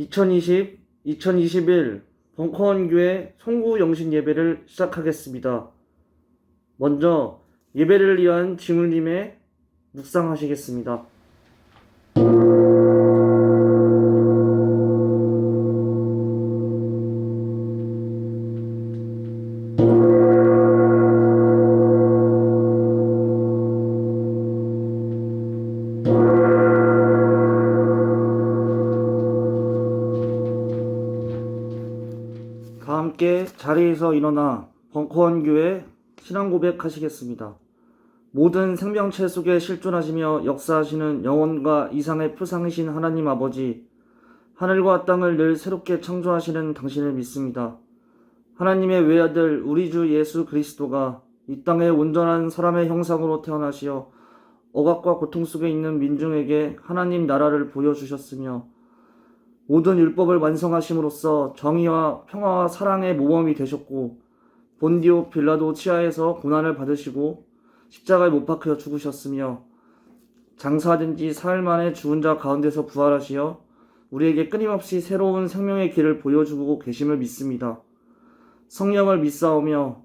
2021 벙커원교회 송구 영신 예배를 시작하겠습니다. 먼저 예배를 위한 진울님의 묵상하시겠습니다. 다 함께 자리에서 일어나 벙커원교회 신앙고백 하시겠습니다. 모든 생명체 속에 실존하시며 역사하시는 영원과 이상의 표상이신 하나님 아버지, 하늘과 땅을 늘 새롭게 창조하시는 당신을 믿습니다. 하나님의 외아들 우리 주 예수 그리스도가 이 땅에 온전한 사람의 형상으로 태어나시어 억압과 고통 속에 있는 민중에게 하나님 나라를 보여주셨으며 모든 율법을 완성하심으로써 정의와 평화와 사랑의 모범이 되셨고 본디오 빌라도 치하에서 고난을 받으시고 십자가에 못 박혀 죽으셨으며 장사된 지 사흘 만에 죽은 자 가운데서 부활하시어 우리에게 끊임없이 새로운 생명의 길을 보여주고 계심을 믿습니다. 성령을 믿사오며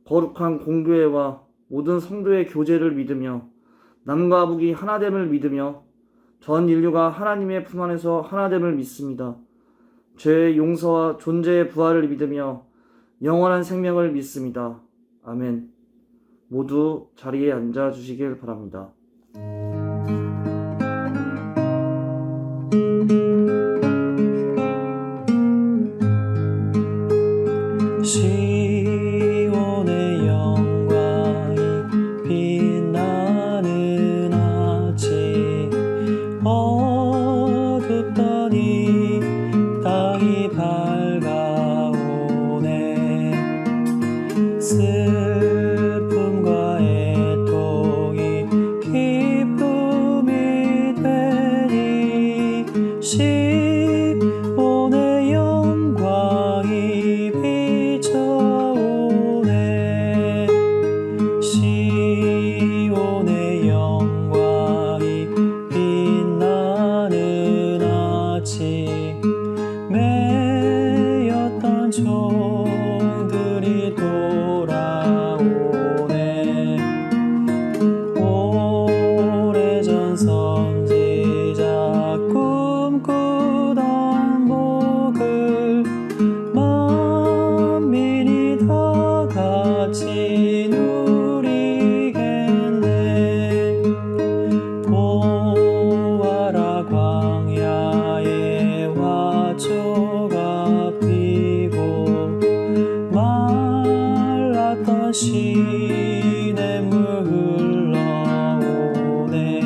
거룩한 공교회와 모든 성도의 교제를 믿으며 남과 북이 하나됨을 믿으며 전 인류가 하나님의 품 안에서 하나됨을 믿습니다. 죄의 용서와 존재의 부활을 믿으며 영원한 생명을 믿습니다. 아멘. 모두 자리에 앉아 주시길 바랍니다. 시온의 영광이 빛나는 아침, 어둡더니 땅이 밝아오네. 슬픔과 애통이 기쁨이 되니 시온의 영광이 비춰오네. 시온의 영광이 빛나는 아침, 매였던 종들이 돌아오네. 오래전 선지자 꿈꾸던 복을 만민이 다 같이 누리겠네. 보아라, 광야에 화초가 피고 말랐던 시냇물 흘러오네.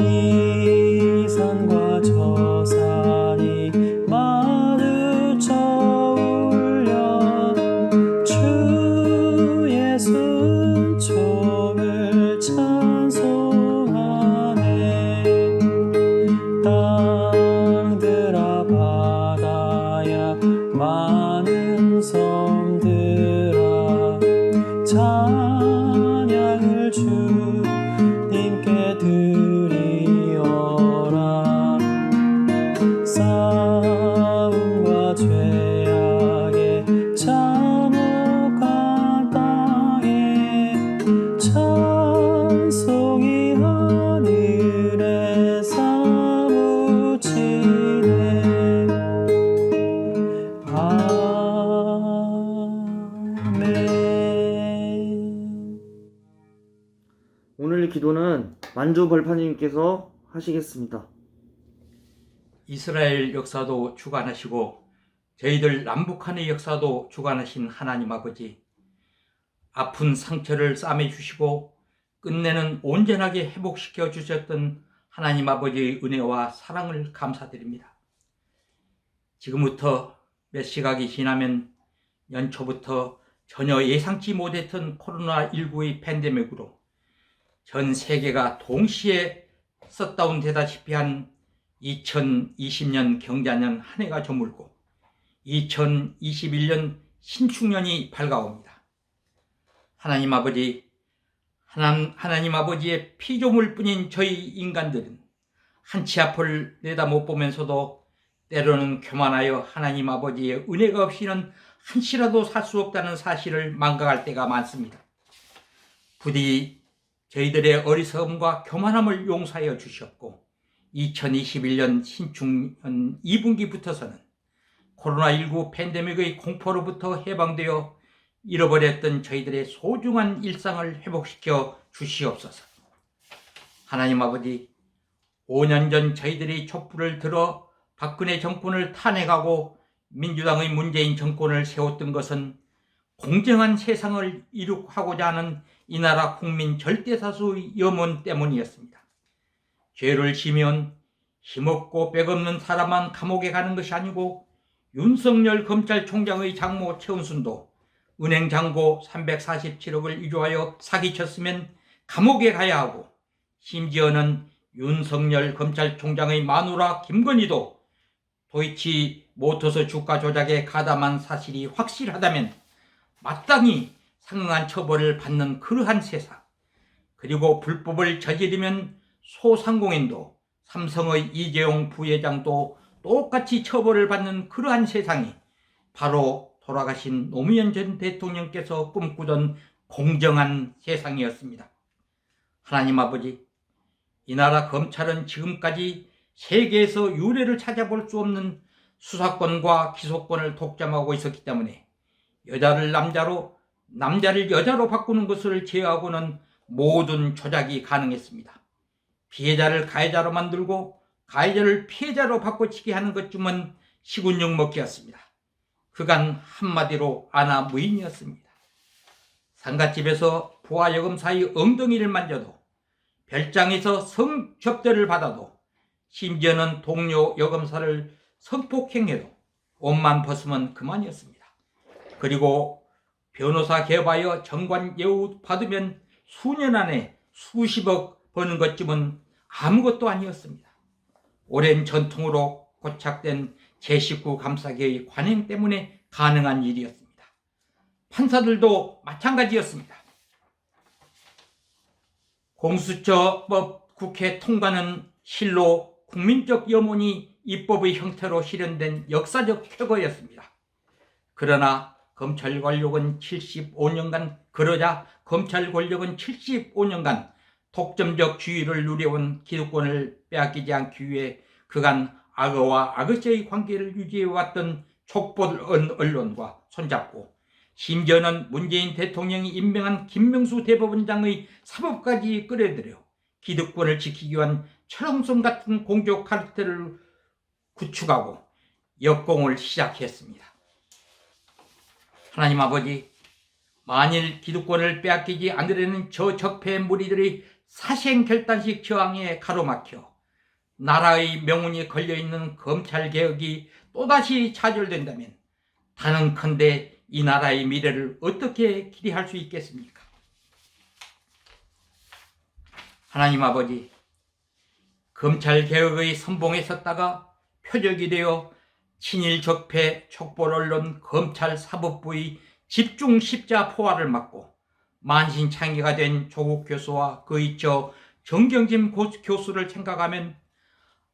이 산과 저 산이 마주쳐 울려 주 예수 은총을 찬송하네. 땅들아 바다야 많은 섬들아 찬양을 주님께 드리어라. 싸움과 죄악의 참혹한 땅에 찬송이 하늘에 사무치네. 아멘. 오늘 기도는 만주 벌파님께서 하시겠습니다. 이스라엘 역사도 주관하시고 저희들 남북한의 역사도 주관하신 하나님 아버지, 아픈 상처를 싸매주시고 끝내는 온전하게 회복시켜 주셨던 하나님 아버지의 은혜와 사랑을 감사드립니다. 지금부터 몇 시각이 지나면 연초부터 전혀 예상치 못했던 코로나19의 팬데믹으로 전 세계가 동시에 셧다운 되다시피 한 2020년 경자년 한 해가 저물고 2021년 신축년이 밝아옵니다. 하나님 아버지, 하나님 아버지의 피조물뿐인 저희 인간들은 한치 앞을 내다 못 보면서도 때로는 교만하여 하나님 아버지의 은혜가 없이는 한시라도 살 수 없다는 사실을 망각할 때가 많습니다. 부디 저희들의 어리석음과 교만함을 용서하여 주셨고 2021년 신축년 2분기부터서는 코로나19 팬데믹의 공포로부터 해방되어 잃어버렸던 저희들의 소중한 일상을 회복시켜 주시옵소서. 하나님 아버지, 5년 전 저희들이 촛불을 들어 박근혜 정권을 탄핵하고 민주당의 문재인 정권을 세웠던 것은 공정한 세상을 이룩하고자 하는 이 나라 국민 절대다수의 염원 때문이었습니다. 죄를 지면 힘없고 빽없는 사람만 감옥에 가는 것이 아니고 윤석열 검찰총장의 장모 최은순도 은행 잔고 347억을 위조하여 사기쳤으면 감옥에 가야 하고, 심지어는 윤석열 검찰총장의 마누라 김건희도 도이치모터스 주가 조작에 가담한 사실이 확실하다면 마땅히 상응한 처벌을 받는 그러한 세상, 그리고 불법을 저지르면 소상공인도 삼성의 이재용 부회장도 똑같이 처벌을 받는 그러한 세상이 바로 돌아가신 노무현 전 대통령께서 꿈꾸던 공정한 세상이었습니다. 하나님 아버지, 이 나라 검찰은 지금까지 세계에서 유례를 찾아볼 수 없는 수사권과 기소권을 독점하고 있었기 때문에 여자를 남자로, 남자를 여자로 바꾸는 것을 제외하고는 모든 조작이 가능했습니다. 피해자를 가해자로 만들고 가해자를 피해자로 바꿔치기 하는 것쯤은 시군육 먹기였습니다. 그간 한마디로 아나무인이었습니다. 상갓집에서 부하 여검사의 엉덩이를 만져도, 별장에서 성접대를 받아도, 심지어는 동료 여검사를 성폭행해도 옷만 벗으면 그만이었습니다. 그리고 변호사 개업하여 정관 예우 받으면 수년 안에 수십억 버는 것쯤은 아무것도 아니었습니다. 오랜 전통으로 고착된 제19 감사계의 관행 때문에 가능한 일이었습니다. 판사들도 마찬가지였습니다. 공수처법 국회 통과는 실로 국민적 염원이 입법의 형태로 실현된 역사적 쾌거였습니다. 그러자 검찰 권력은 75년간 독점적 지위를 누려온 기득권을 빼앗기지 않기 위해 그간 악어와 악어새의 관계를 유지해왔던 족보 언론과 손잡고, 심지어는 문재인 대통령이 임명한 김명수 대법원장의 사법까지 끌어들여 기득권을 지키기 위한 철옹성 같은 공조 카르텔을 구축하고 역공을 시작했습니다. 하나님 아버지, 만일 기득권을 빼앗기지 않으려는 저 적폐 무리들의 사생결단식 저항에 가로막혀 나라의 명운이 걸려있는 검찰개혁이 또다시 좌절된다면 단언컨대 이 나라의 미래를 어떻게 기대할 수 있겠습니까? 하나님 아버지, 검찰개혁의 선봉에 섰다가 표적이 되어 친일 적폐 촉볼 언론 검찰 사법부의 집중 십자 포화를 맞고 만신창이가 된 조국 교수와 그의 처 정경심 교수를 생각하면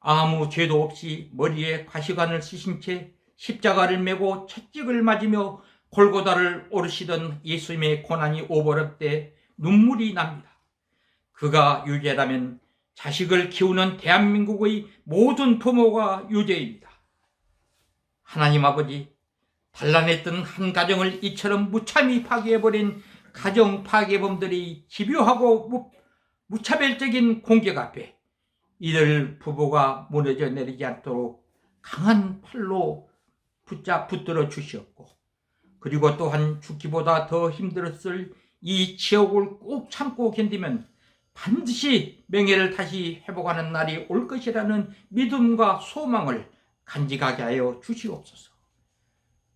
아무 죄도 없이 머리에 과시관을 쓰신 채 십자가를 메고 채찍을 맞으며 골고다를 오르시던 예수님의 고난이 오버랩 때 눈물이 납니다. 그가 유죄라면 자식을 키우는 대한민국의 모든 부모가 유죄입니다. 하나님 아버지, 단란했던 한 가정을 이처럼 무참히 파괴해버린 가정 파괴범들이 집요하고 무차별적인 공격 앞에 이들 부부가 무너져 내리지 않도록 강한 팔로 붙들어 주시었고, 그리고 또한 죽기보다 더 힘들었을 이 지옥을 꼭 참고 견디면 반드시 명예를 다시 회복하는 날이 올 것이라는 믿음과 소망을 간직하게 하여 주시옵소서.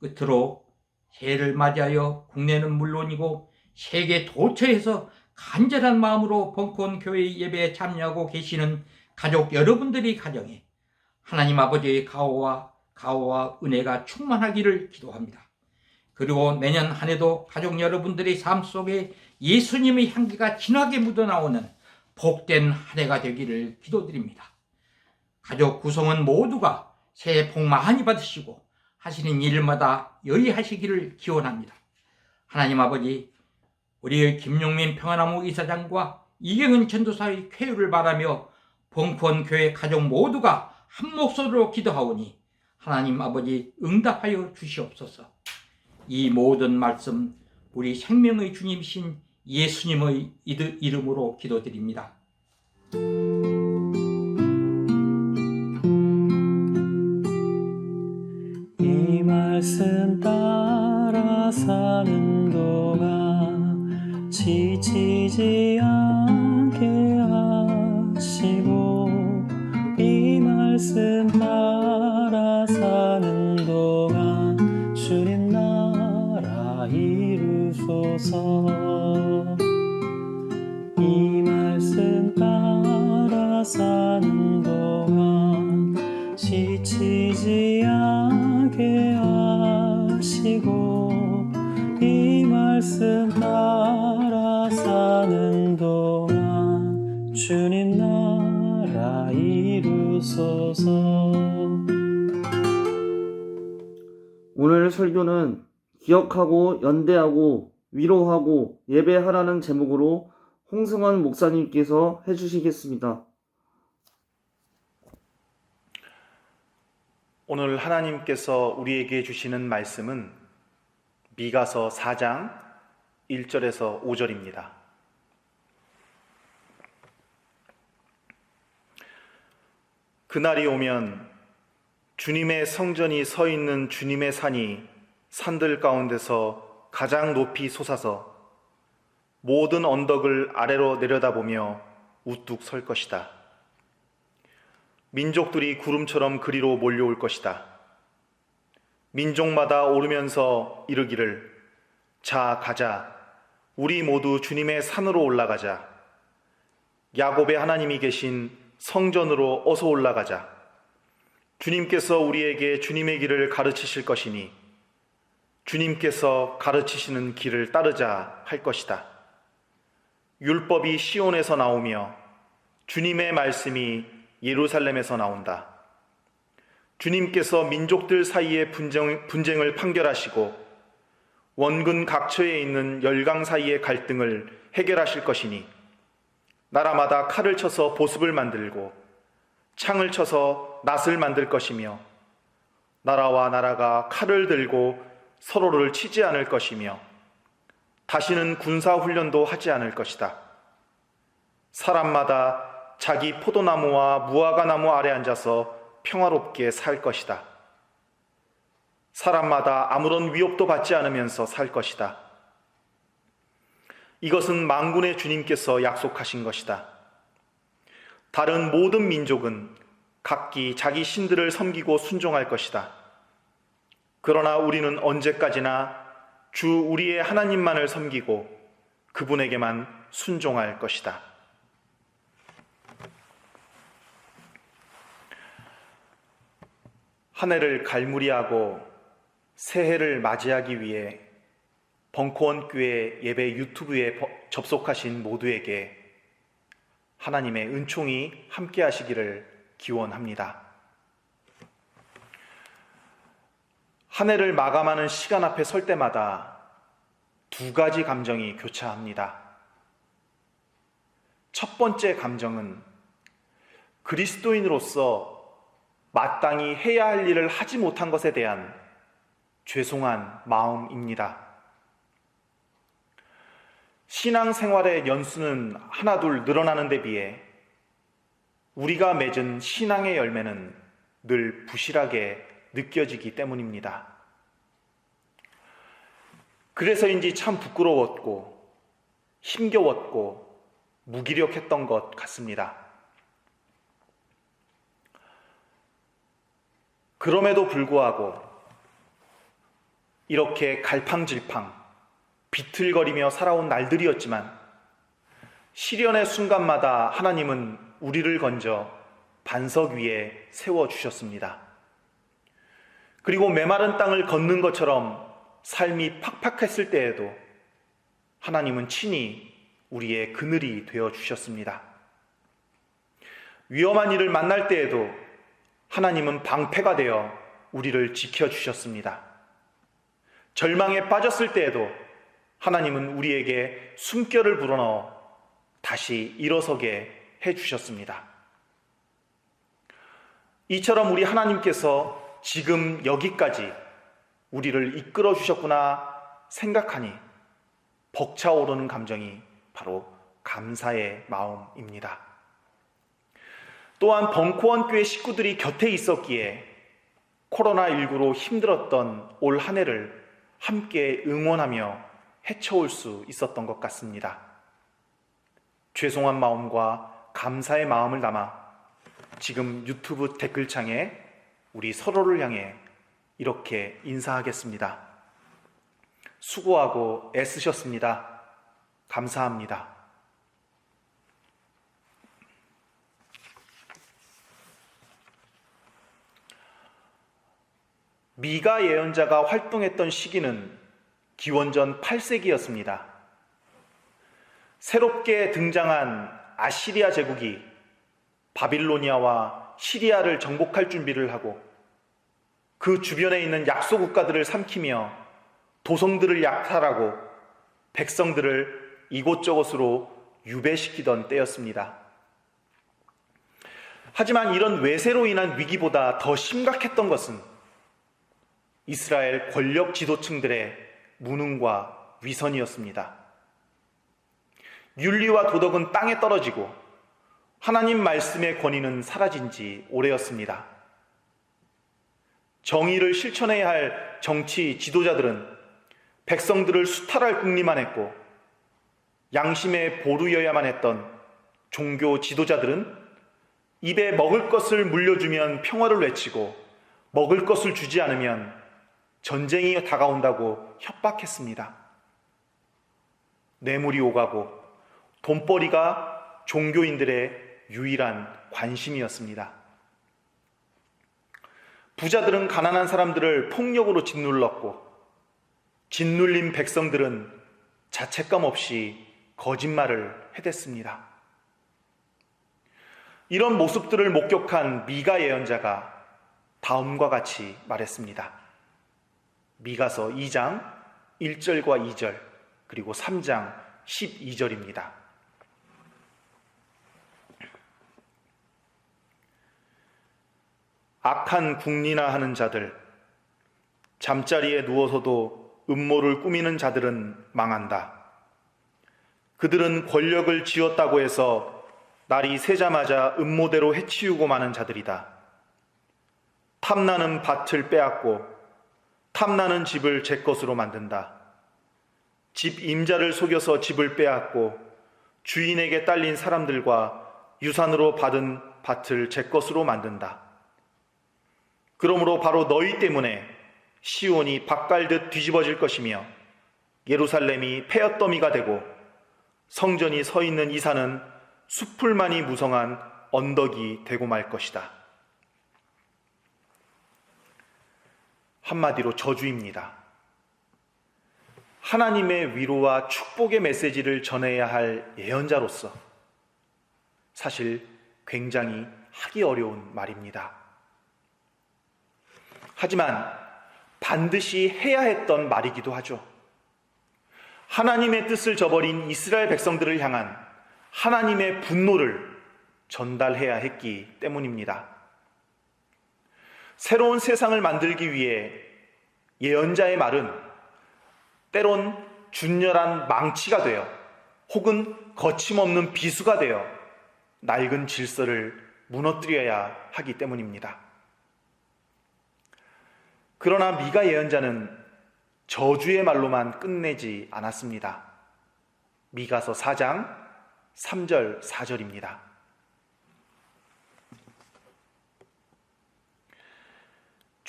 끝으로 새해를 맞이하여 국내는 물론이고 세계 도처에서 간절한 마음으로 벙커원 교회 예배에 참여하고 계시는 가족 여러분들의 가정에 하나님 아버지의 가호와 은혜가 충만하기를 기도합니다. 그리고 내년 한 해도 가족 여러분들의 삶 속에 예수님의 향기가 진하게 묻어나오는 복된 한 해가 되기를 기도드립니다. 가족 구성원 모두가 새해 복 많이 받으시고 하시는 일마다 여의하시기를 기원합니다. 하나님 아버지, 우리 김용민 평안나무 이사장과 이경은 전도사의 쾌유를 바라며 벙커원 교회 가족 모두가 한 목소리로 기도하오니 하나님 아버지 응답하여 주시옵소서. 이 모든 말씀 우리 생명의 주님이신 예수님의 이름으로 기도드립니다. 이 말씀 따라 사는 동안 지치지 않게 하시고 이 말씀 따라 사는 동안 주님 나라 이루소서. 이 말씀 따라 사는 동안 지치지 않게 하시고 이 말씀 따라 사는 동안 주님 나라 이루소서. 오늘 설교는 기억하고 연대하고 위로하고 예배하라는 제목으로 홍승환 목사님께서 해주시겠습니다. 오늘 하나님께서 우리에게 주시는 말씀은 미가서 4장 1절에서 5절입니다. 그날이 오면 주님의 성전이 서 있는 주님의 산이 산들 가운데서 가장 높이 솟아서 모든 언덕을 아래로 내려다보며 우뚝 설 것이다. 민족들이 구름처럼 그리로 몰려올 것이다. 민족마다 오르면서 이르기를 자 가자, 우리 모두 주님의 산으로 올라가자. 야곱의 하나님이 계신 성전으로 어서 올라가자. 주님께서 우리에게 주님의 길을 가르치실 것이니 주님께서 가르치시는 길을 따르자 할 것이다. 율법이 시온에서 나오며 주님의 말씀이 예루살렘에서 나온다. 주님께서 민족들 사이의 분쟁을 판결하시고 원근 각처에 있는 열강 사이의 갈등을 해결하실 것이니 나라마다 칼을 쳐서 보습을 만들고 창을 쳐서 낫을 만들 것이며 나라와 나라가 칼을 들고 서로를 치지 않을 것이며 다시는 군사훈련도 하지 않을 것이다. 사람마다 자기 포도나무와 무화과나무 아래 앉아서 평화롭게 살 것이다. 사람마다 아무런 위협도 받지 않으면서 살 것이다. 이것은 만군의 주님께서 약속하신 것이다. 다른 모든 민족은 각기 자기 신들을 섬기고 순종할 것이다. 그러나 우리는 언제까지나 주 우리의 하나님만을 섬기고 그분에게만 순종할 것이다. 한 해를 갈무리하고 새해를 맞이하기 위해 벙커원 교회 예배 유튜브에 접속하신 모두에게 하나님의 은총이 함께 하시기를 기원합니다. 한 해를 마감하는 시간 앞에 설 때마다 두 가지 감정이 교차합니다. 첫 번째 감정은 그리스도인으로서 마땅히 해야 할 일을 하지 못한 것에 대한 죄송한 마음입니다. 신앙생활의 연수는 하나둘 늘어나는 데 비해 우리가 맺은 신앙의 열매는 늘 부실하게 느껴지기 때문입니다. 그래서인지 참 부끄러웠고 힘겨웠고 무기력했던 것 같습니다. 그럼에도 불구하고 이렇게 갈팡질팡 비틀거리며 살아온 날들이었지만 시련의 순간마다 하나님은 우리를 건져 반석 위에 세워주셨습니다. 그리고 메마른 땅을 걷는 것처럼 삶이 팍팍했을 때에도 하나님은 친히 우리의 그늘이 되어주셨습니다. 위험한 일을 만날 때에도 하나님은 방패가 되어 우리를 지켜주셨습니다. 절망에 빠졌을 때에도 하나님은 우리에게 숨결을 불어넣어 다시 일어서게 해주셨습니다. 이처럼 우리 하나님께서 지금 여기까지 우리를 이끌어 주셨구나 생각하니 벅차오르는 감정이 바로 감사의 마음입니다. 또한 벙커원 교회 식구들이 곁에 있었기에 코로나19로 힘들었던 올 한 해를 함께 응원하며 헤쳐올 수 있었던 것 같습니다. 죄송한 마음과 감사의 마음을 담아 지금 유튜브 댓글창에 우리 서로를 향해 이렇게 인사하겠습니다. 수고하고 애쓰셨습니다. 감사합니다. 미가 예언자가 활동했던 시기는 기원전 8세기였습니다. 새롭게 등장한 아시리아 제국이 바빌로니아와 시리아를 정복할 준비를 하고 그 주변에 있는 약소 국가들을 삼키며 도성들을 약탈하고 백성들을 이곳저곳으로 유배시키던 때였습니다. 하지만 이런 외세로 인한 위기보다 더 심각했던 것은 이스라엘 권력 지도층들의 무능과 위선이었습니다. 윤리와 도덕은 땅에 떨어지고 하나님 말씀의 권위는 사라진 지 오래였습니다. 정의를 실천해야 할 정치 지도자들은 백성들을 수탈할 궁리만 했고 양심에 보루여야만 했던 종교 지도자들은 입에 먹을 것을 물려주면 평화를 외치고 먹을 것을 주지 않으면 전쟁이 다가온다고 협박했습니다. 뇌물이 오가고 돈벌이가 종교인들의 유일한 관심이었습니다. 부자들은 가난한 사람들을 폭력으로 짓눌렀고 짓눌린 백성들은 자책감 없이 거짓말을 해댔습니다. 이런 모습들을 목격한 미가 예언자가 다음과 같이 말했습니다. 미가서 2장 1절과 2절 그리고 3장 12절입니다. 악한 궁리나 하는 자들, 잠자리에 누워서도 음모를 꾸미는 자들은 망한다. 그들은 권력을 쥐었다고 해서 날이 새자마자 음모대로 해치우고 마는 자들이다. 탐나는 밭을 빼앗고 탐나는 집을 제 것으로 만든다. 집 임자를 속여서 집을 빼앗고 주인에게 딸린 사람들과 유산으로 받은 밭을 제 것으로 만든다. 그러므로 바로 너희 때문에 시온이 밭갈듯 뒤집어질 것이며 예루살렘이 폐허더미가 되고 성전이 서 있는 이 산은 숲풀만이 무성한 언덕이 되고 말 것이다. 한마디로 저주입니다. 하나님의 위로와 축복의 메시지를 전해야 할 예언자로서 사실 굉장히 하기 어려운 말입니다. 하지만 반드시 해야 했던 말이기도 하죠. 하나님의 뜻을 저버린 이스라엘 백성들을 향한 하나님의 분노를 전달해야 했기 때문입니다. 새로운 세상을 만들기 위해 예언자의 말은 때론 준열한 망치가 되어 혹은 거침없는 비수가 되어 낡은 질서를 무너뜨려야 하기 때문입니다. 그러나 미가 예언자는 저주의 말로만 끝내지 않았습니다. 미가서 4장 3절 4절입니다.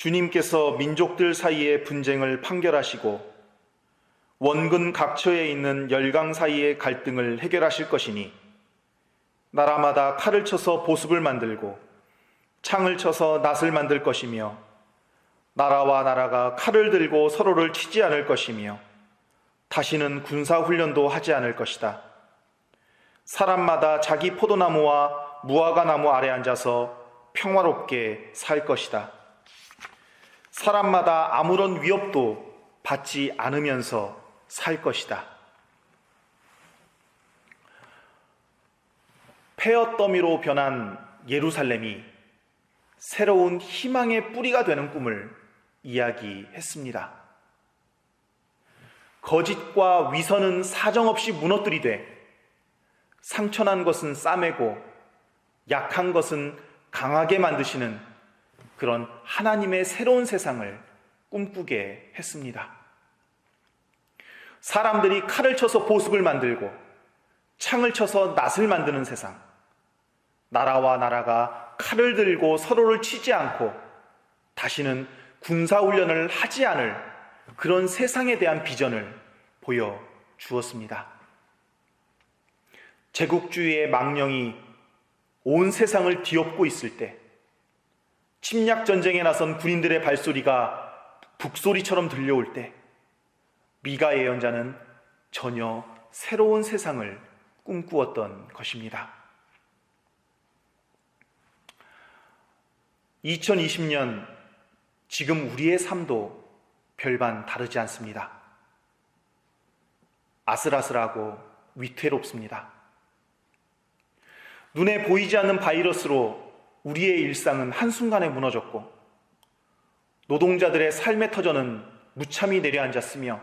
주님께서 민족들 사이의 분쟁을 판결하시고 원근 각처에 있는 열강 사이의 갈등을 해결하실 것이니 나라마다 칼을 쳐서 보습을 만들고 창을 쳐서 낫을 만들 것이며 나라와 나라가 칼을 들고 서로를 치지 않을 것이며 다시는 군사훈련도 하지 않을 것이다. 사람마다 자기 포도나무와 무화과나무 아래 앉아서 평화롭게 살 것이다. 사람마다 아무런 위협도 받지 않으면서 살 것이다. 폐허더미로 변한 예루살렘이 새로운 희망의 뿌리가 되는 꿈을 이야기했습니다. 거짓과 위선은 사정없이 무너뜨리되 상처난 것은 싸매고 약한 것은 강하게 만드시는 그런 하나님의 새로운 세상을 꿈꾸게 했습니다. 사람들이 칼을 쳐서 보습을 만들고 창을 쳐서 낫을 만드는 세상, 나라와 나라가 칼을 들고 서로를 치지 않고 다시는 군사훈련을 하지 않을 그런 세상에 대한 비전을 보여주었습니다. 제국주의의 망령이 온 세상을 뒤엎고 있을 때 침략전쟁에 나선 군인들의 발소리가 북소리처럼 들려올 때 미가 예언자는 전혀 새로운 세상을 꿈꾸었던 것입니다. 2020년 지금 우리의 삶도 별반 다르지 않습니다. 아슬아슬하고 위태롭습니다. 눈에 보이지 않는 바이러스로 우리의 일상은 한순간에 무너졌고 노동자들의 삶의 터전은 무참히 내려앉았으며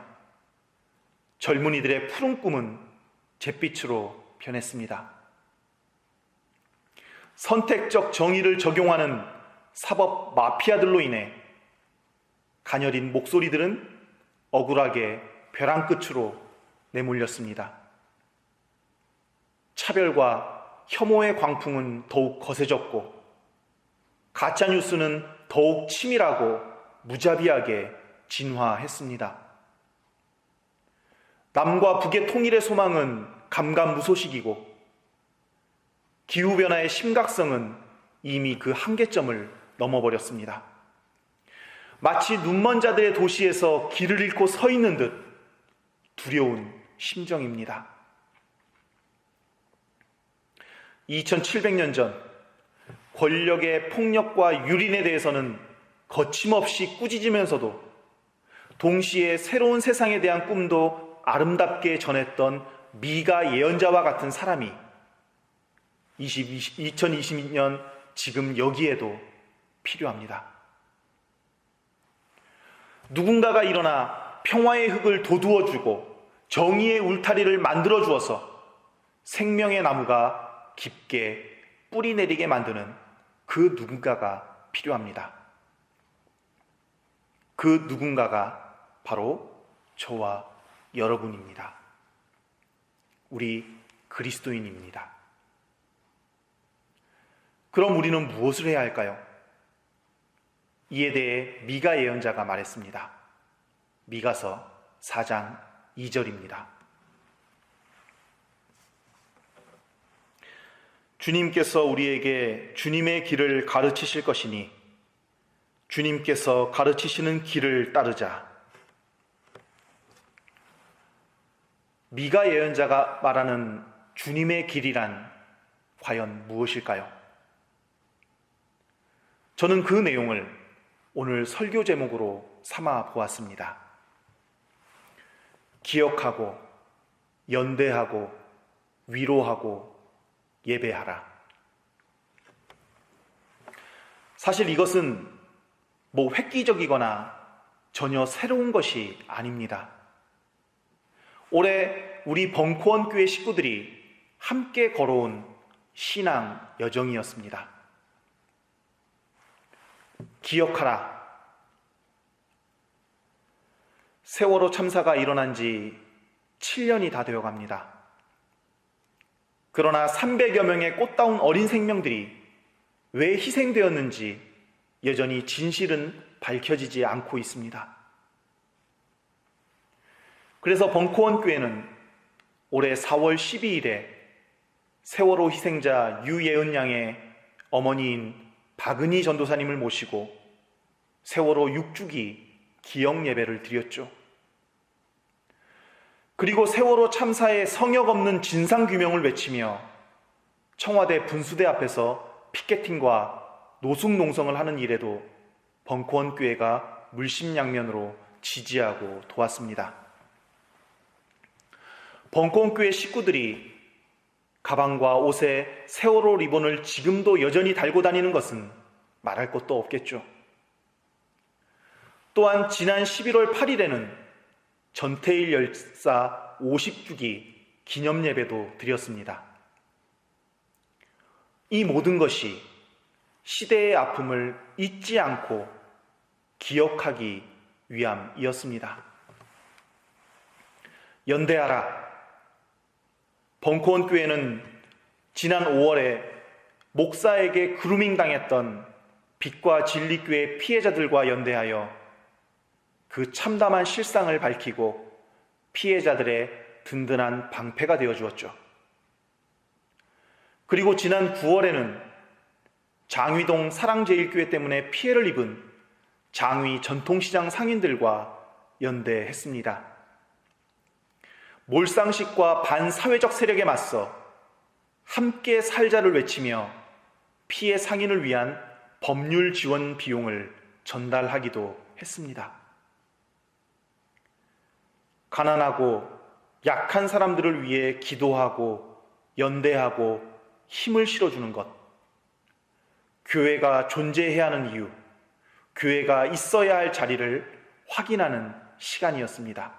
젊은이들의 푸른 꿈은 잿빛으로 변했습니다. 선택적 정의를 적용하는 사법 마피아들로 인해 가녀린 목소리들은 억울하게 벼랑 끝으로 내몰렸습니다. 차별과 혐오의 광풍은 더욱 거세졌고 가짜뉴스는 더욱 치밀하고 무자비하게 진화했습니다. 남과 북의 통일의 소망은 감감무소식이고 기후변화의 심각성은 이미 그 한계점을 넘어버렸습니다. 마치 눈먼 자들의 도시에서 길을 잃고 서 있는 듯 두려운 심정입니다. 2700년 전 권력의 폭력과 유린에 대해서는 거침없이 꾸짖으면서도 동시에 새로운 세상에 대한 꿈도 아름답게 전했던 미가 예언자와 같은 사람이 2022년 지금 여기에도 필요합니다. 누군가가 일어나 평화의 흙을 돋우어주고 정의의 울타리를 만들어 주어서 생명의 나무가 깊게 뿌리 내리게 만드는 그 누군가가 필요합니다. 그 누군가가 바로 저와 여러분입니다. 우리 그리스도인입니다. 그럼 우리는 무엇을 해야 할까요? 이에 대해 미가 예언자가 말했습니다. 미가서 4장 2절입니다. 주님께서 우리에게 주님의 길을 가르치실 것이니 주님께서 가르치시는 길을 따르자. 미가 예언자가 말하는 주님의 길이란 과연 무엇일까요? 저는 그 내용을 오늘 설교 제목으로 삼아 보았습니다. 기억하고, 연대하고, 위로하고, 예배하라. 사실 이것은 획기적이거나 전혀 새로운 것이 아닙니다. 올해 우리 벙커원 교회 식구들이 함께 걸어온 신앙 여정이었습니다. 기억하라. 세월호 참사가 일어난 지 7년이 다 되어 갑니다. 그러나 300여 명의 꽃다운 어린 생명들이 왜 희생되었는지 여전히 진실은 밝혀지지 않고 있습니다. 그래서 벙커원 교회는 올해 4월 12일에 세월호 희생자 유예은 양의 어머니인 박은희 전도사님을 모시고 세월호 6주기 기억 예배를 드렸죠. 그리고 세월호 참사의 성역 없는 진상규명을 외치며 청와대 분수대 앞에서 피켓팅과 노숙농성을 하는 일에도 벙커원 교회가 물심양면으로 지지하고 도왔습니다. 벙커원 교회 식구들이 가방과 옷에 세월호 리본을 지금도 여전히 달고 다니는 것은 말할 것도 없겠죠. 또한 지난 11월 8일에는 전태일 열사 50주기 기념 예배도 드렸습니다. 이 모든 것이 시대의 아픔을 잊지 않고 기억하기 위함이었습니다. 연대하라. 벙커원 교회는 지난 5월에 목사에게 그루밍 당했던 빛과 진리교회 피해자들과 연대하여 그 참담한 실상을 밝히고 피해자들의 든든한 방패가 되어 주었죠. 그리고 지난 9월에는 장위동 사랑제일교회 때문에 피해를 입은 장위 전통시장 상인들과 연대했습니다. 몰상식과 반사회적 세력에 맞서 함께 살자를 외치며 피해 상인을 위한 법률 지원 비용을 전달하기도 했습니다. 가난하고 약한 사람들을 위해 기도하고 연대하고 힘을 실어주는 것, 교회가 존재해야 하는 이유, 교회가 있어야 할 자리를 확인하는 시간이었습니다.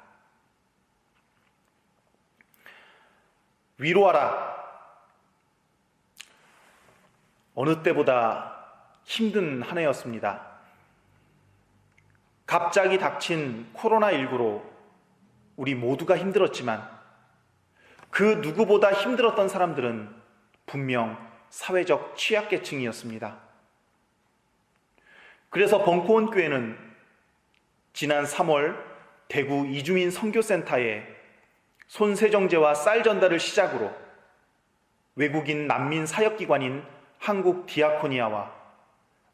위로하라. 어느 때보다 힘든 한 해였습니다. 갑자기 닥친 코로나19로 우리 모두가 힘들었지만 그 누구보다 힘들었던 사람들은 분명 사회적 취약계층이었습니다. 그래서 벙커원 교회는 지난 3월 대구 이주민 선교센터에 손세정제와 쌀 전달을 시작으로 외국인 난민 사역기관인 한국디아코니아와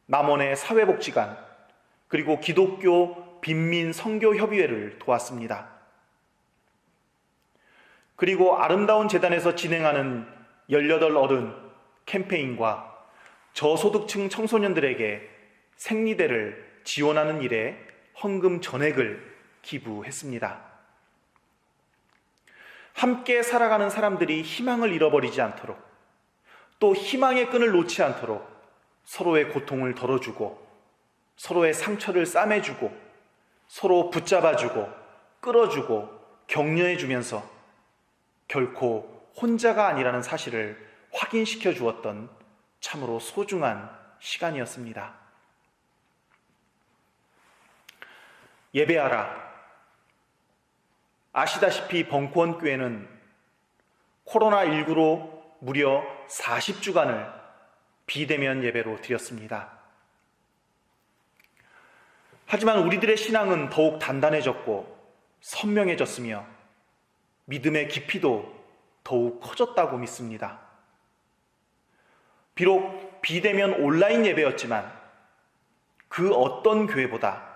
남원의 사회복지관 그리고 기독교 빈민선교협의회를 도왔습니다. 그리고 아름다운 재단에서 진행하는 18 어른 캠페인과 저소득층 청소년들에게 생리대를 지원하는 일에 헌금 전액을 기부했습니다. 함께 살아가는 사람들이 희망을 잃어버리지 않도록 또 희망의 끈을 놓지 않도록 서로의 고통을 덜어주고 서로의 상처를 싸매주고 서로 붙잡아주고 끌어주고 격려해주면서 결코 혼자가 아니라는 사실을 확인시켜 주었던 참으로 소중한 시간이었습니다. 예배하라. 아시다시피 벙커원 교회는 코로나19로 무려 40주간을 비대면 예배로 드렸습니다. 하지만 우리들의 신앙은 더욱 단단해졌고 선명해졌으며 믿음의 깊이도 더욱 커졌다고 믿습니다. 비록 비대면 온라인 예배였지만 그 어떤 교회보다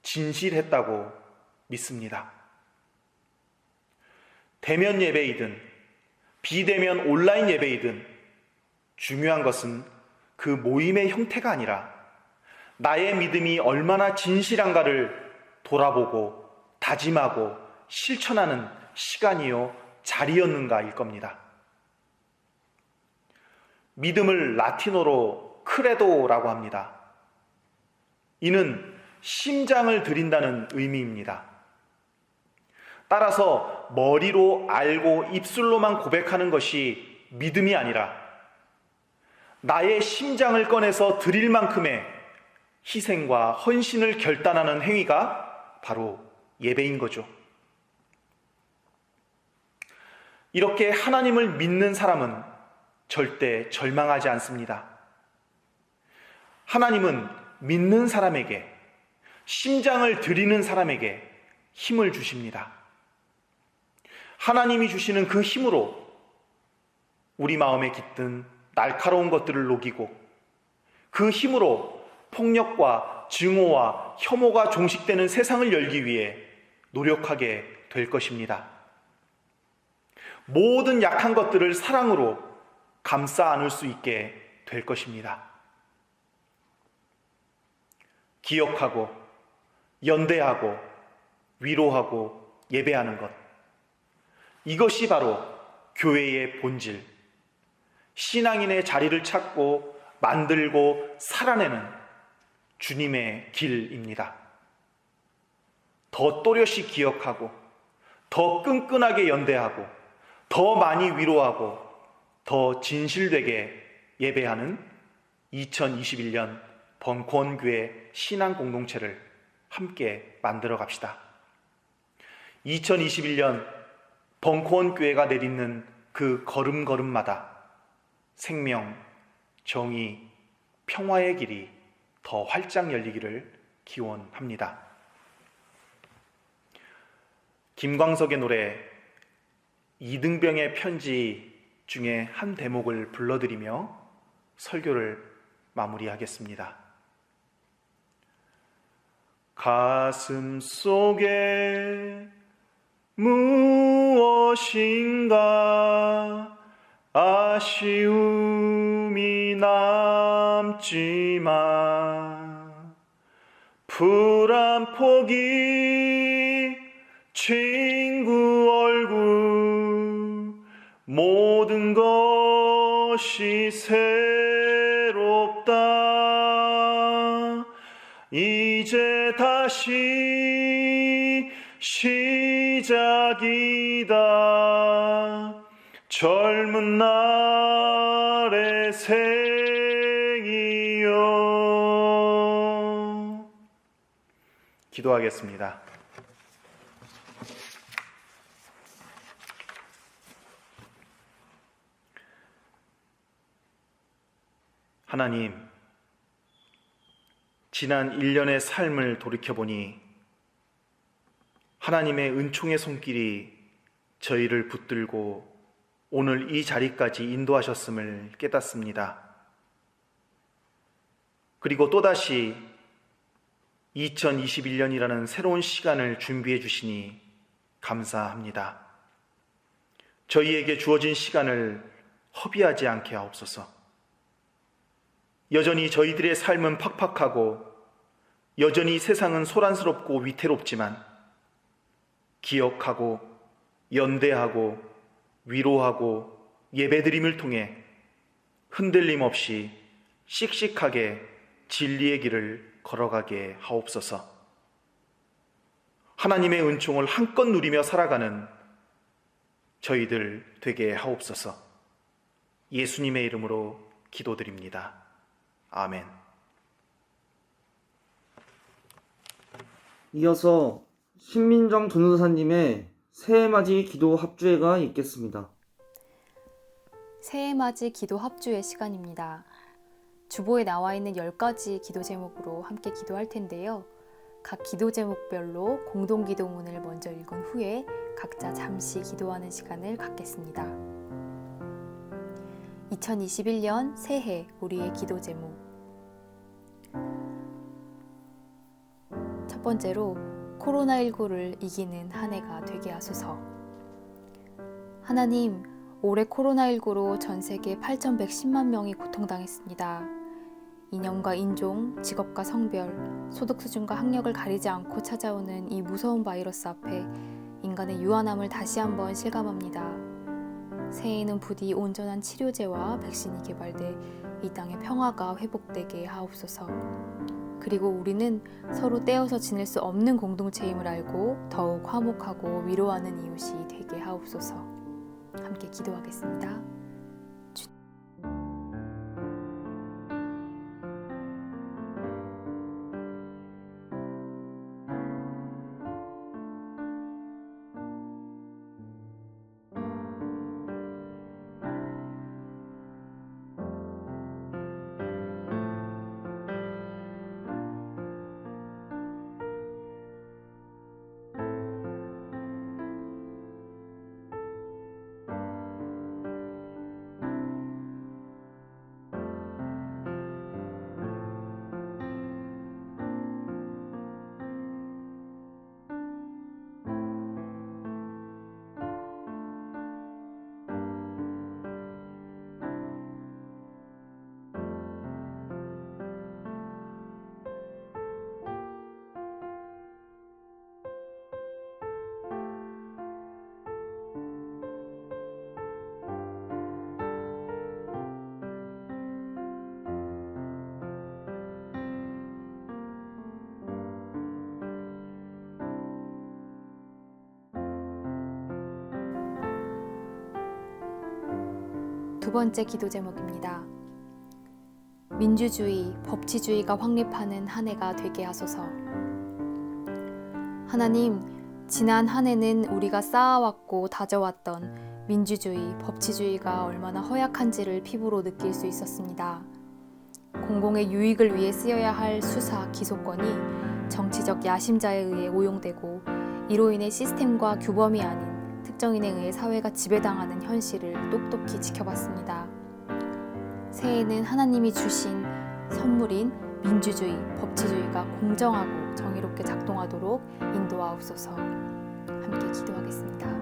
진실했다고 믿습니다. 대면 예배이든 비대면 온라인 예배이든 중요한 것은 그 모임의 형태가 아니라 나의 믿음이 얼마나 진실한가를 돌아보고 다짐하고 실천하는 시간이요 자리였는가일 겁니다. 믿음을 라틴어로 크레도라고 합니다. 이는 심장을 드린다는 의미입니다. 따라서 머리로 알고 입술로만 고백하는 것이 믿음이 아니라 나의 심장을 꺼내서 드릴 만큼의 희생과 헌신을 결단하는 행위가 바로 예배인 거죠. 이렇게 하나님을 믿는 사람은 절대 절망하지 않습니다. 하나님은 믿는 사람에게, 심장을 드리는 사람에게 힘을 주십니다. 하나님이 주시는 그 힘으로 우리 마음에 깃든 날카로운 것들을 녹이고 그 힘으로 폭력과 증오와 혐오가 종식되는 세상을 열기 위해 노력하게 될 것입니다. 모든 약한 것들을 사랑으로 감싸 안을 수 있게 될 것입니다. 기억하고 연대하고 위로하고 예배하는 것. 이것이 바로 교회의 본질, 신앙인의 자리를 찾고 만들고 살아내는 주님의 길입니다. 더 또렷이 기억하고 더 끈끈하게 연대하고 더 많이 위로하고 더 진실되게 예배하는 2021년 벙커원교회 신앙 공동체를 함께 만들어 갑시다. 2021년 벙커원교회가 내딛는 그 걸음걸음마다 생명, 정의, 평화의 길이 더 활짝 열리기를 기원합니다. 김광석의 노래 이등병의 편지 중에 한 대목을 불러드리며 설교를 마무리하겠습니다. 가슴 속에 무엇인가 아쉬움이 남지만 불안 포기 친구 얼굴 모든 것이 새롭다 이제 다시 시작이다 젊은 날의 생이여. 기도하겠습니다. 하나님, 지난 1년의 삶을 돌이켜보니 하나님의 은총의 손길이 저희를 붙들고 오늘 이 자리까지 인도하셨음을 깨닫습니다. 그리고 또다시 2021년이라는 새로운 시간을 준비해 주시니 감사합니다. 저희에게 주어진 시간을 허비하지 않게 하옵소서. 여전히 저희들의 삶은 팍팍하고 여전히 세상은 소란스럽고 위태롭지만 기억하고 연대하고 위로하고 예배드림을 통해 흔들림 없이 씩씩하게 진리의 길을 걸어가게 하옵소서. 하나님의 은총을 한껏 누리며 살아가는 저희들 되게 하옵소서. 예수님의 이름으로 기도드립니다. 아멘. 이어서 신민정 전도사님의 새해맞이 기도 합주회가 있겠습니다. 새해맞이 기도 합주회 시간입니다. 주보에 나와 있는 10가지 기도 제목으로 함께 기도할 텐데요. 각 기도 제목별로 공동 기도문을 먼저 읽은 후에 각자 잠시 기도하는 시간을 갖겠습니다. 2021년 새해 우리의 기도 제목. 첫 번째로 코로나19를 이기는 한 해가 되게 하소서. 하나님, 올해 코로나19로 전 세계 8,110만 명이 고통당했습니다. 이념과 인종, 직업과 성별, 소득 수준과 학력을 가리지 않고 찾아오는 이 무서운 바이러스 앞에 인간의 유한함을 다시 한번 실감합니다. 새해에는 부디 온전한 치료제와 백신이 개발돼 이 땅의 평화가 회복되게 하옵소서. 그리고 우리는 서로 떼어서 지낼 수 없는 공동체임을 알고 더욱 화목하고 위로하는 이웃이 되게 하옵소서. 함께 기도하겠습니다. 두 번째 기도 제목입니다. 민주주의, 법치주의가 확립하는 한 해가 되게 하소서. 하나님, 지난 한 해는 우리가 쌓아왔고 다져왔던 민주주의, 법치주의가 얼마나 허약한지를 피부로 느낄 수 있었습니다. 공공의 유익을 위해 쓰여야 할 수사, 기소권이 정치적 야심자에 의해 오용되고 이로 인해 시스템과 규범이 아닌 특정인에 의해 사회가 지배당하는 현실을 똑똑히 지켜봤습니다. 새해에는 하나님이 주신 선물인 민주주의, 법치주의가 공정하고 정의롭게 작동하도록 인도하옵소서. 함께 기도하겠습니다.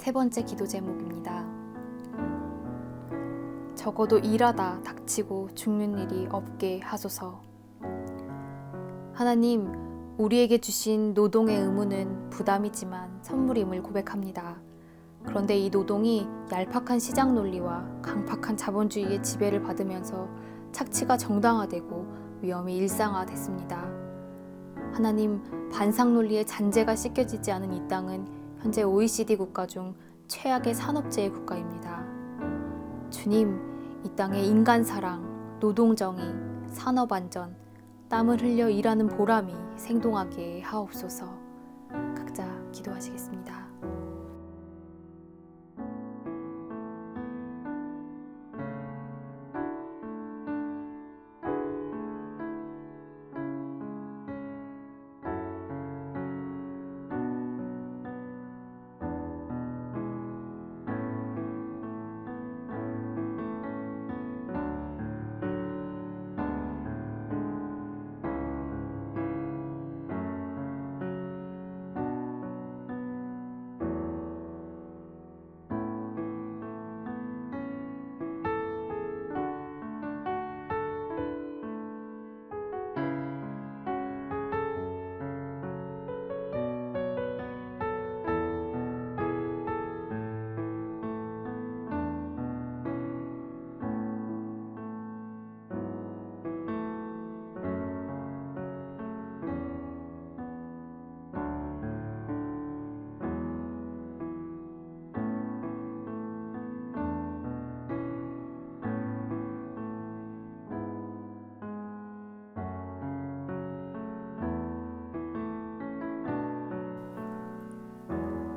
세 번째 기도 제목입니다. 적어도 일하다 닥치고 죽는 일이 없게 하소서. 하나님, 우리에게 주신 노동의 의무는 부담이지만 선물임을 고백합니다. 그런데 이 노동이 얄팍한 시장 논리와 강팍한 자본주의의 지배를 받으면서 착취가 정당화되고 위험이 일상화됐습니다. 하나님, 반상 논리의 잔재가 씻겨지지 않은 이 땅은 현재 OECD 국가 중 최악의 산업재해 국가입니다. 주님, 이 땅의 인간 사랑, 노동정의, 산업안전, 땀을 흘려 일하는 보람이 생동하게 하옵소서. 각자 기도하시겠습니다.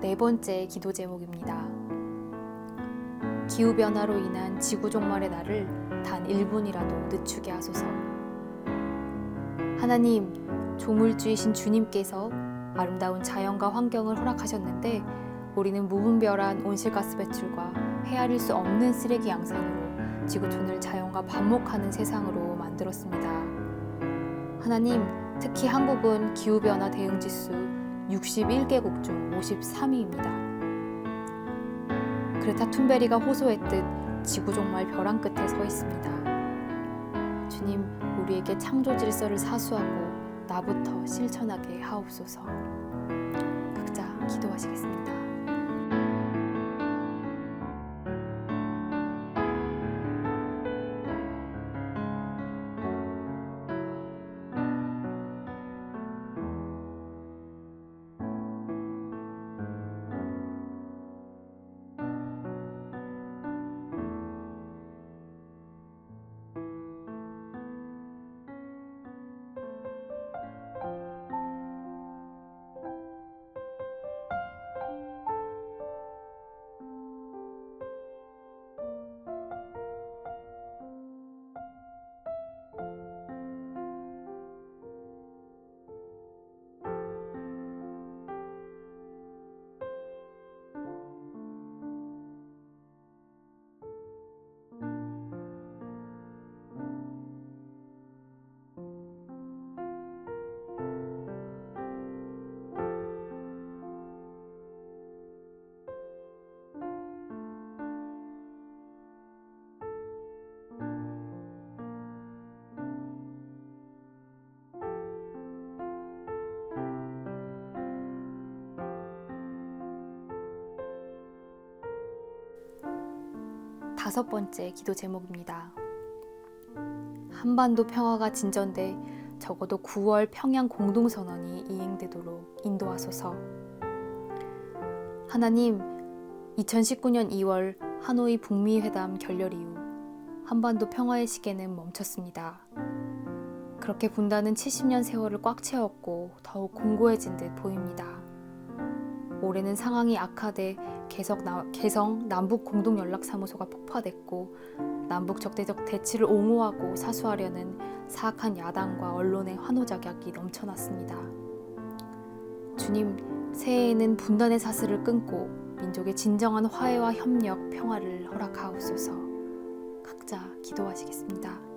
네 번째 기도 제목입니다. 기후변화로 인한 지구 종말의 날을 단 1분이라도 늦추게 하소서. 하나님, 조물주이신 주님께서 아름다운 자연과 환경을 허락하셨는데 우리는 무분별한 온실가스 배출과 헤아릴 수 없는 쓰레기 양산으로 지구촌을 자연과 반목하는 세상으로 만들었습니다. 하나님, 특히 한국은 기후변화 대응지수 61개국 중 53위입니다. 그레타 툰베리가 호소했듯 지구 종말 벼랑 끝에 서 있습니다. 주님, 우리에게 창조 질서를 사수하고 나부터 실천하게 하옵소서. 각자 기도하시겠습니다. 5번째 기도 제목입니다. 한반도 평화가 진전돼 적어도 9월 평양 공동선언이 이행되도록 인도하소서. 하나님, 2019년 2월 하노이 북미 회담 결렬 이후 한반도 평화의 시계는 멈췄습니다. 그렇게 분단은 70년 세월을 꽉 채웠고 더욱 공고해진 듯 보입니다. 올해는 상황이 악화돼 개성 남북 공동연락사무소가 폭파됐고 남북 적대적 대치를 옹호하고 사수하려는 사악한 야당과 언론의 환호작약이 넘쳐났습니다. 주님, 새해에는 분단의 사슬을 끊고 민족의 진정한 화해와 협력, 평화를 허락하옵소서. 각자 기도하시겠습니다.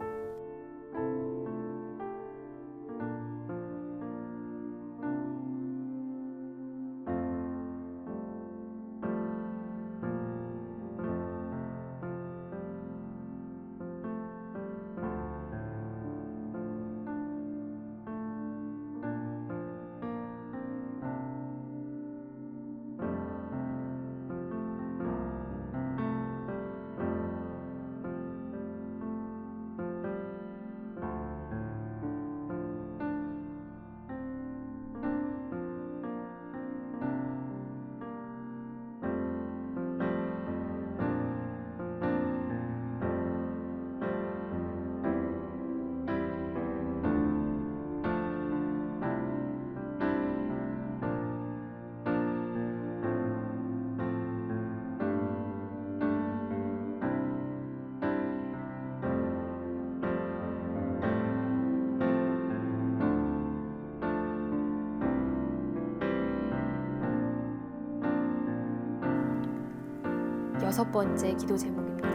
여섯 번째 기도 제목입니다.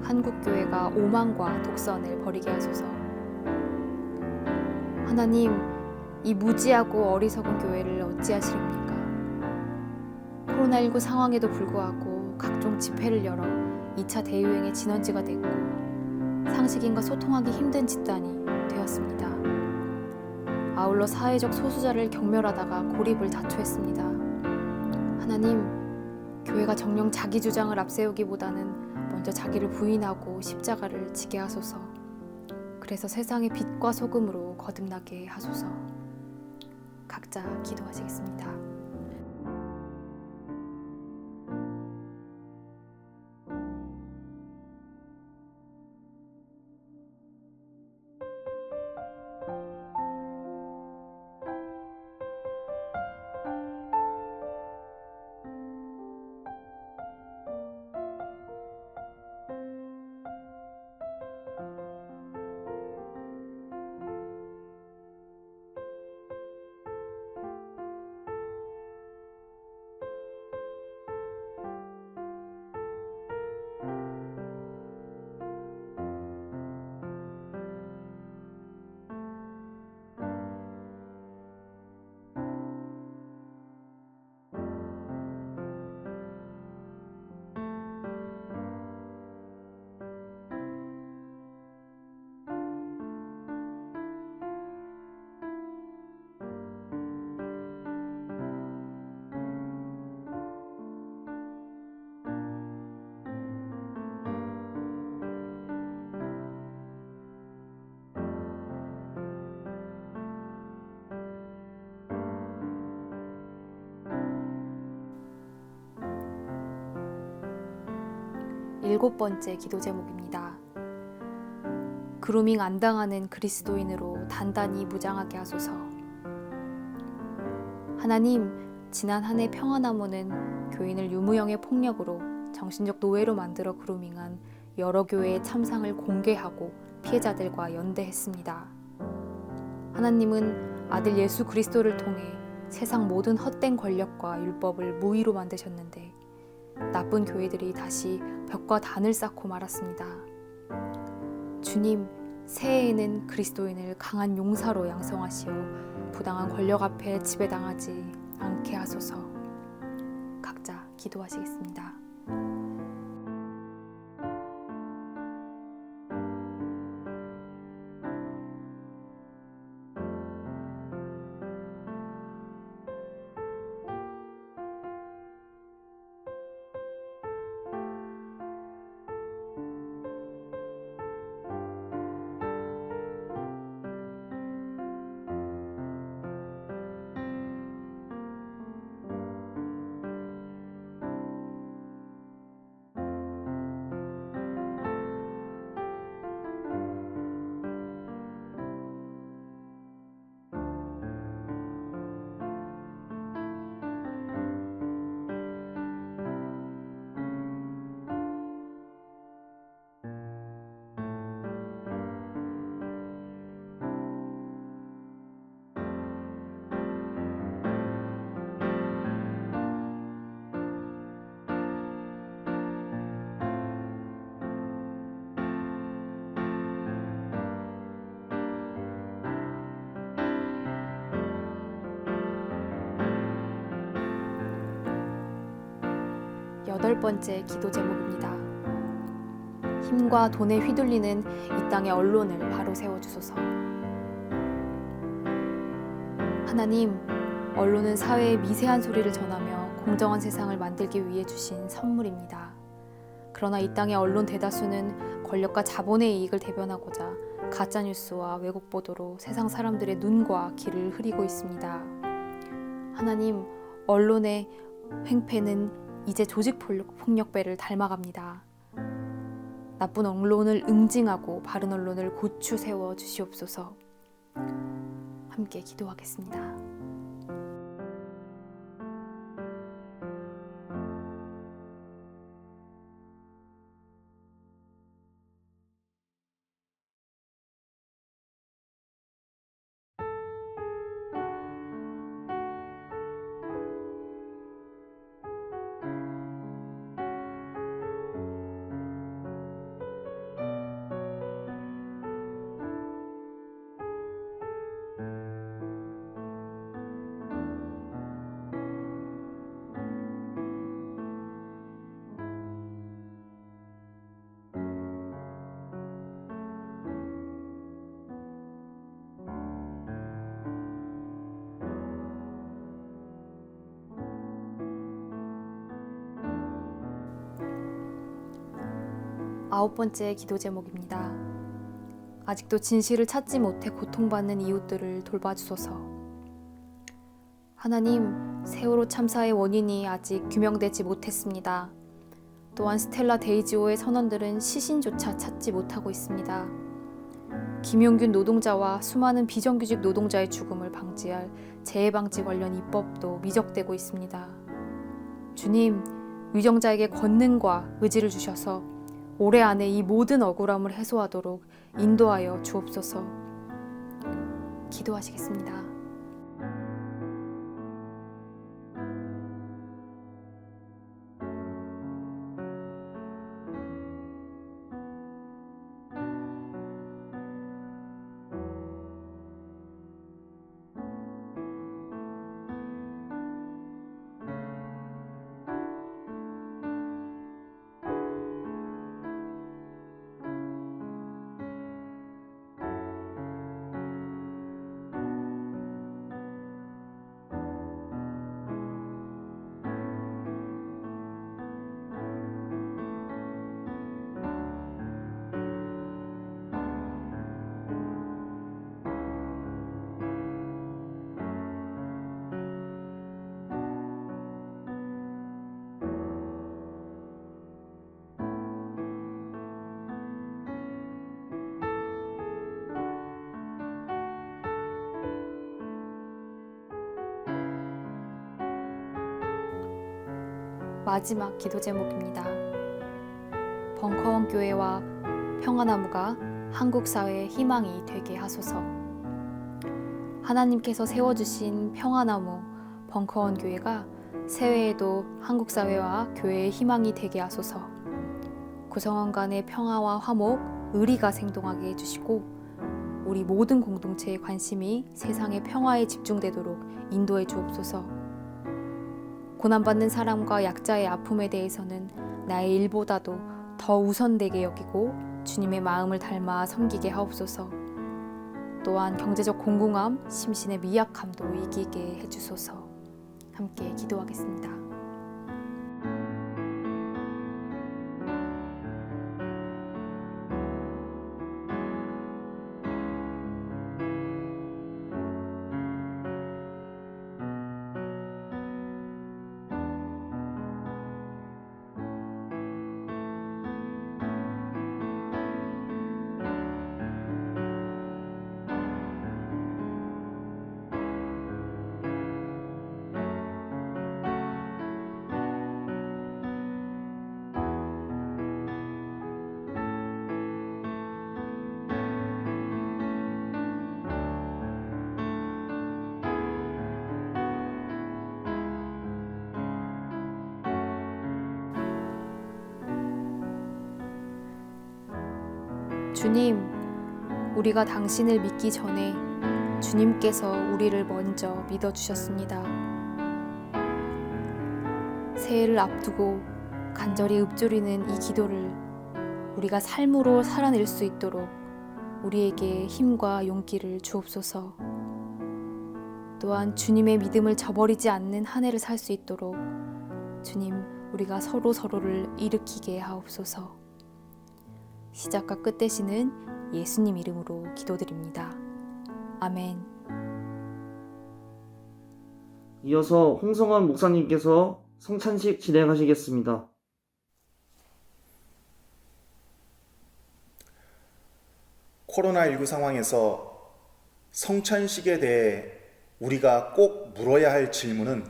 한국교회가 오만과 독선을 버리게 하소서. 하나님, 이 무지하고 어리석은 교회를 어찌하시렵니까? 코로나19 상황에도 불구하고 각종 집회를 열어 2차 대유행의 진원지가 됐고 상식인과 소통하기 힘든 집단이 되었습니다. 아울러 사회적 소수자를 경멸하다가 고립을 자초했습니다. 하나님, 교회가 정녕 자기 주장을 앞세우기보다는 먼저 자기를 부인하고 십자가를 지게 하소서. 그래서 세상의 빛과 소금으로 거듭나게 하소서. 각자 기도하시겠습니다. 일곱 번째 기도 제목입니다. 그루밍 안 당하는 그리스도인으로 단단히 무장하게 하소서. 하나님, 지난 한 해 평화나무는 교인을 유무형의 폭력으로 정신적 노예로 만들어 그루밍한 여러 교회의 참상을 공개하고 피해자들과 연대했습니다. 하나님은 아들 예수 그리스도를 통해 세상 모든 헛된 권력과 율법을 무의로 만드셨는데 나쁜 교회들이 다시 벽과 단을 쌓고 말았습니다. 주님, 새해에는 그리스도인을 강한 용사로 양성하시어 부당한 권력 앞에 지배당하지 않게 하소서. 각자 기도하시겠습니다. 8번째 기도 제목입니다. 힘과 돈에 휘둘리는 이 땅의 언론을 바로 세워주소서. 하나님, 언론은 사회의 미세한 소리를 전하며 공정한 세상을 만들기 위해 주신 선물입니다. 그러나 이 땅의 언론 대다수는 권력과 자본의 이익을 대변하고자 가짜뉴스와 왜곡 보도로 세상 사람들의 눈과 귀를 흐리고 있습니다. 하나님, 언론의 횡패는 이제 조직폭력배를 닮아갑니다. 나쁜 언론을 응징하고 바른 언론을 고추 세워 주시옵소서. 함께 기도하겠습니다. 아홉 번째 기도 제목입니다. 아직도 진실을 찾지 못해 고통받는 이웃들을 돌봐주소서. 하나님, 세월호 참사의 원인이 아직 규명되지 못했습니다. 또한 스텔라 데이지오의 선원들은 시신조차 찾지 못하고 있습니다. 김용균 노동자와 수많은 비정규직 노동자의 죽음을 방지할 재해방지 관련 입법도 미적되고 있습니다. 주님, 위정자에게 권능과 의지를 주셔서 올해 안에 이 모든 억울함을 해소하도록 인도하여 주옵소서. 기도하시겠습니다. 마지막 기도 제목입니다. 벙커원 교회와 평화나무가 한국 사회의 희망이 되게 하소서. 하나님께서 세워주신 평화나무 벙커원 교회가 새해에도 한국 사회와 교회의 희망이 되게 하소서. 구성원 간의 평화와 화목, 의리가 생동하게 해주시고 우리 모든 공동체의 관심이 세상의 평화에 집중되도록 인도해 주옵소서. 고난받는 사람과 약자의 아픔에 대해서는 나의 일보다도 더 우선되게 여기고 주님의 마음을 닮아 섬기게 하옵소서. 또한 경제적 공공함, 심신의 미약함도 이기게 해주소서. 함께 기도하겠습니다. 주님, 우리가 당신을 믿기 전에 주님께서 우리를 먼저 믿어주셨습니다. 새해를 앞두고 간절히 읊조리는 이 기도를 우리가 삶으로 살아낼 수 있도록 우리에게 힘과 용기를 주옵소서. 또한 주님의 믿음을 저버리지 않는 한 해를 살 수 있도록 주님, 우리가 서로를 일으키게 하옵소서. 시작과 끝 되시는 예수님 이름으로 기도드립니다. 아멘. 이어서 홍성환 목사님께서 성찬식 진행하시겠습니다. 코로나19 상황에서 성찬식에 대해 우리가 꼭 물어야 할 질문은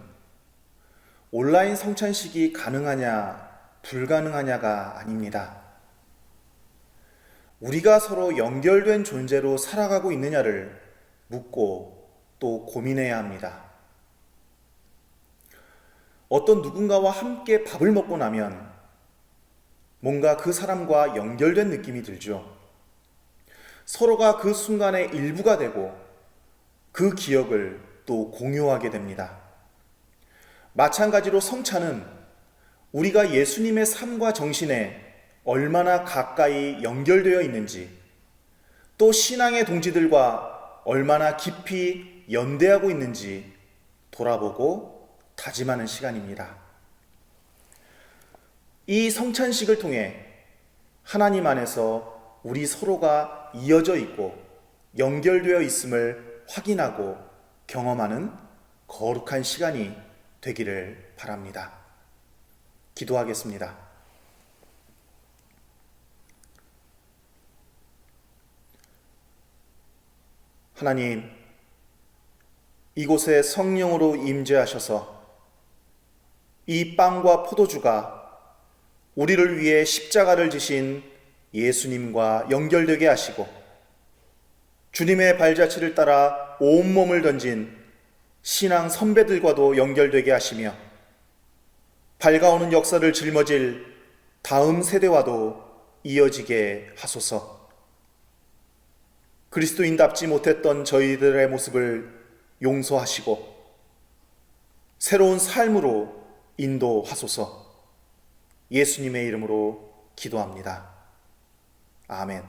온라인 성찬식이 가능하냐, 불가능하냐가 아닙니다. 우리가 서로 연결된 존재로 살아가고 있느냐를 묻고 또 고민해야 합니다. 어떤 누군가와 함께 밥을 먹고 나면 뭔가 그 사람과 연결된 느낌이 들죠. 서로가 그 순간의 일부가 되고 그 기억을 또 공유하게 됩니다. 마찬가지로 성찬은 우리가 예수님의 삶과 정신에 얼마나 가까이 연결되어 있는지, 또 신앙의 동지들과 얼마나 깊이 연대하고 있는지 돌아보고 다짐하는 시간입니다. 이 성찬식을 통해 하나님 안에서 우리 서로가 이어져 있고 연결되어 있음을 확인하고 경험하는 거룩한 시간이 되기를 바랍니다. 기도하겠습니다. 하나님, 이곳에 성령으로 임재하셔서 이 빵과 포도주가 우리를 위해 십자가를 지신 예수님과 연결되게 하시고 주님의 발자취를 따라 온몸을 던진 신앙 선배들과도 연결되게 하시며 밝아오는 역사를 짊어질 다음 세대와도 이어지게 하소서. 그리스도인답지 못했던 저희들의 모습을 용서하시고 새로운 삶으로 인도하소서. 예수님의 이름으로 기도합니다. 아멘.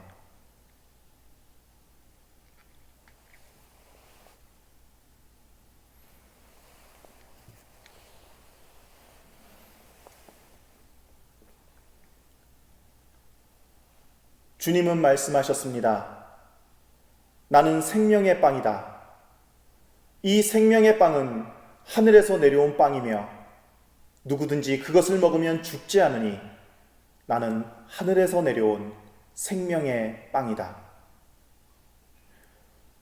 주님은 말씀하셨습니다. 나는 생명의 빵이다. 이 생명의 빵은 하늘에서 내려온 빵이며 누구든지 그것을 먹으면 죽지 않으니 나는 하늘에서 내려온 생명의 빵이다.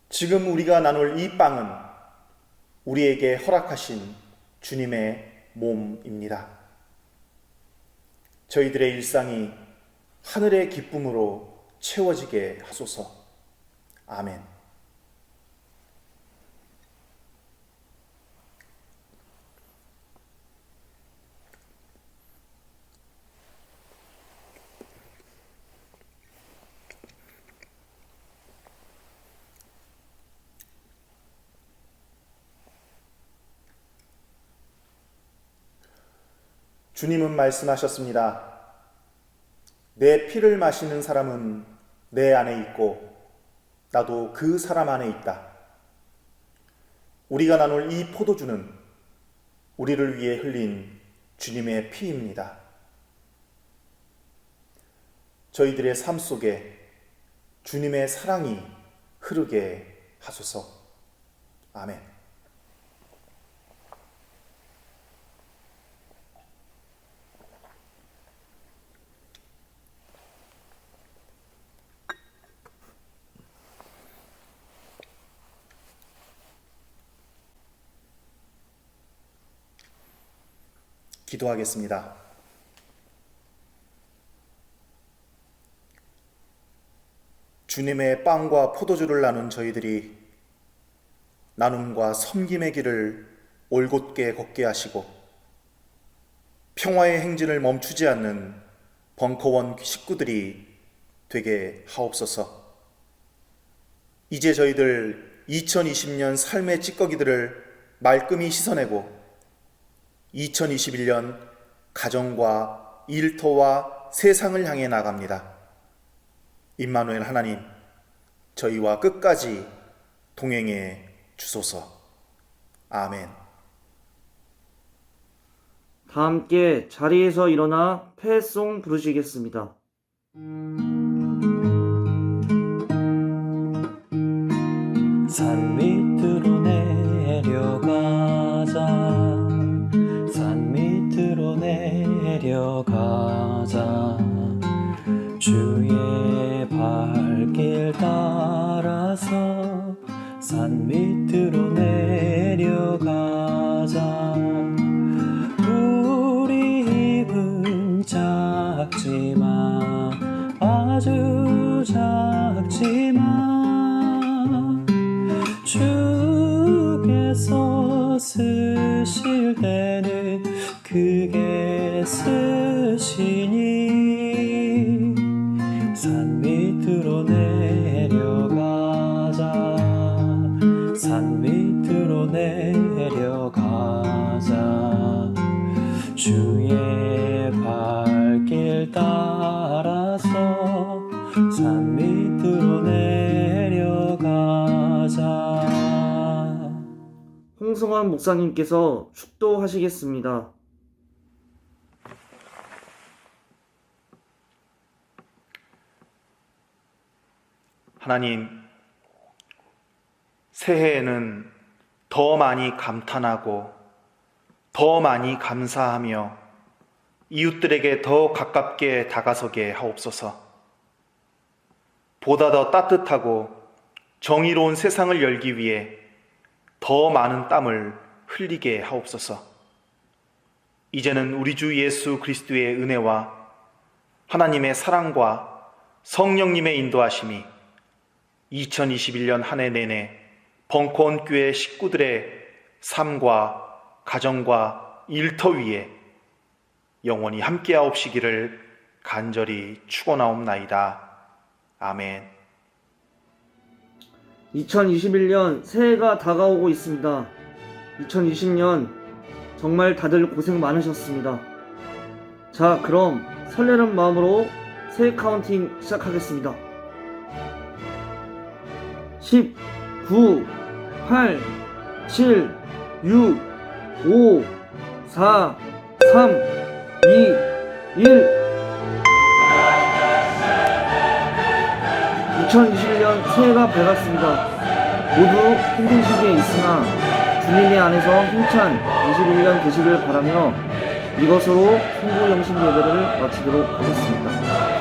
지금 우리가 나눌 이 빵은 우리에게 허락하신 주님의 몸입니다. 저희들의 일상이 하늘의 기쁨으로 채워지게 하소서. 아멘. 주님은 말씀하셨습니다. 내 피를 마시는 사람은 내 안에 있고 나도 그 사람 안에 있다. 우리가 나눌 이 포도주는 우리를 위해 흘린 주님의 피입니다. 저희들의 삶 속에 주님의 사랑이 흐르게 하소서. 아멘. 기도하겠습니다. 주님의 빵과 포도주를 나눈 저희들이 나눔과 섬김의 길을 올곧게 걷게 하시고 평화의 행진을 멈추지 않는 벙커원 식구들이 되게 하옵소서. 이제 저희들 2020년 삶의 찌꺼기들을 말끔히 씻어내고 2021년 가정과 일터와 세상을 향해 나갑니다. 임마누엘 하나님, 저희와 끝까지 동행해 주소서. 아멘. 다 함께 자리에서 일어나 패송 부르시겠습니다. 산 밑으로 내려가자. 산 밑으로 내려가자. 주의 발길 따라서 산 밑으로 내려가자. 우리 입은 작지만 아주 작지만 주께서 쓰실 때는 크게 쓰시니 산 밑으로 내려가자. 산 밑으로 내려가자. 주의 발길 따라서 산 밑으로 내려가자. 홍성환 목사님께서 축도하시겠습니다. 하나님, 새해에는 더 많이 감탄하고 더 많이 감사하며 이웃들에게 더 가깝게 다가서게 하옵소서. 보다 더 따뜻하고 정의로운 세상을 열기 위해 더 많은 땀을 흘리게 하옵소서. 이제는 우리 주 예수 그리스도의 은혜와 하나님의 사랑과 성령님의 인도하심이 2021년 한 해 내내 벙커원 교회 식구들의 삶과 가정과 일터 위에 영원히 함께하옵시기를 간절히 축원하옵나이다. 아멘. 2021년 새해가 다가오고 있습니다. 2020년 정말 다들 고생 많으셨습니다. 자, 그럼 설레는 마음으로 새해 카운팅 시작하겠습니다. 10, 9, 8, 7, 6, 5, 4, 3, 2, 1. 2021년 새해가 밝았습니다. 모두 힘든 시기에 있으나 주님의 안에서 힘찬 21년 되시길 바라며 이것으로 송구영신 예배를 마치도록 하겠습니다.